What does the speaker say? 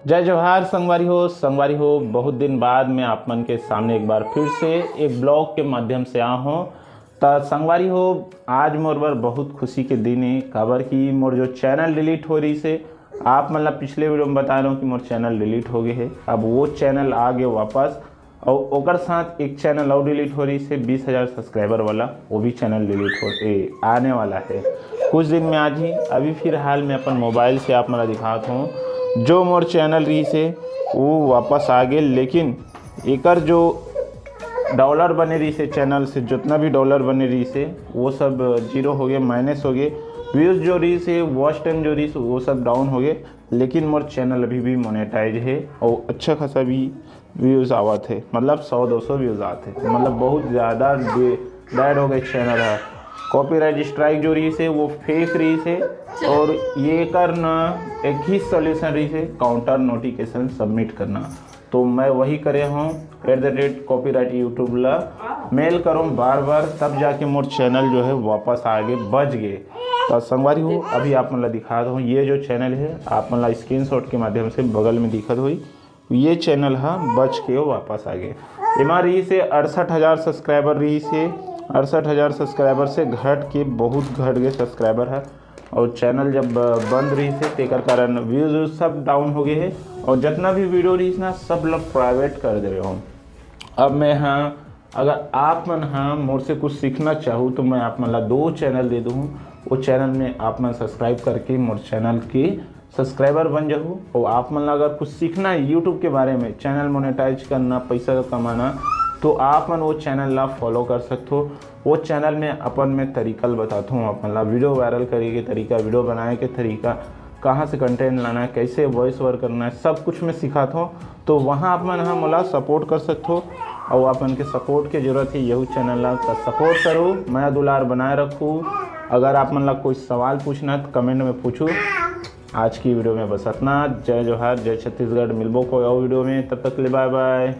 जय जवाहर संगवारी हो। बहुत दिन बाद मैं आप मन के सामने एक बार फिर से एक ब्लॉग के माध्यम से आया हूँ। तो संगवारी हो, आज मोर बर बहुत खुशी के दिन है। काबर कि मोर जो चैनल डिलीट हो रही से, आप मतलब पिछले वीडियो में बता रहा हूँ कि मोर चैनल डिलीट हो गए है। अब वो चैनल आ गए वापस, और ओकर साथ एक चैनल और डिलीट हो रही से 20,000 सब्सक्राइबर वाला, वो भी चैनल डिलीट हो आने वाला है कुछ दिन में। आज ही अभी फिलहाल मैं अपन मोबाइल से आप मला दिखाता हूँ, जो मोर चैनल रही से वो वापस आ गए। लेकिन एकर जो डॉलर बने रही से, चैनल से जितना भी डॉलर बने रही से वो सब जीरो हो गए, माइनस हो गए। व्यूज़ जो रही से, वॉच टाइम जो रही से, वो सब डाउन हो गए। लेकिन मोर चैनल अभी भी मोनेटाइज है और अच्छा खासा भी व्यूज़ आवत है, मतलब 100-200 व्यूज़ आते हैं। मतलब बहुत ज़्यादा डेड हो गए चैनल है। कॉपीराइट स्ट्राइक जो रही से वो फेक रही से, और ये करना एक ही सोल्यूशन रही से, काउंटर नोटिफिकेशन सबमिट करना। तो मैं वही करे हूँ, @copyright यूट्यूब ला मेल करूँ बार बार, तब जाके मोर चैनल जो है वापस आगे बच गए। तो संगवारी हो, अभी आप मतलब दिखा दो, ये जो चैनल है आप मतलब स्क्रीनशॉट के माध्यम से बगल में दिखत हुई, ये चैनल है बच के वापस आ गए। हमारी रही से 68,000 सब्सक्राइबर रही से, 68,000 सब्सक्राइबर से घट के बहुत घट गए सब्सक्राइबर है। और चैनल जब बंद रही से तेकर कारण व्यूज़ सब डाउन हो गए है, और जितना भी वीडियो रही ना सब लोग प्राइवेट कर दे रहे हूँ। अब मैं हाँ, अगर आप मन हाँ मोर से कुछ सीखना चाहूँ तो मैं आप मतलब 2 चैनल दे दूँ। वो चैनल में आप मन सब्सक्राइब करके मोर चैनल के सब्सक्राइबर बन जाऊँ। और आप मन अगर कुछ सीखना है यूट्यूब के बारे में, चैनल मोनेटाइज करना, पैसा कमाना, तो आप मन वो चैनल ला फॉलो कर सकते हो। वो चैनल में अपन मैं तरीकल बताता हूँ, अपन ला वीडियो वायरल करे के तरीका, वीडियो बनाए के तरीका, कहाँ से कंटेंट लाना है, कैसे वॉइस ओवर करना है, सब कुछ मैं सिखाता हूँ। तो वहाँ आप मन मला सपोर्ट कर सकते हो, और अपन के सपोर्ट की जरूरत है। यही चैनल ला सपोर्ट करो, मैं दुलार बनाए रखूँ। अगर आप मन ला कोई सवाल पूछना है तो कमेंट में पूछो। आज की वीडियो में बस इतना। जय जोहार, जय छत्तीसगढ़। मिलबो कोई और वीडियो में, तब तक ले बाय बाय।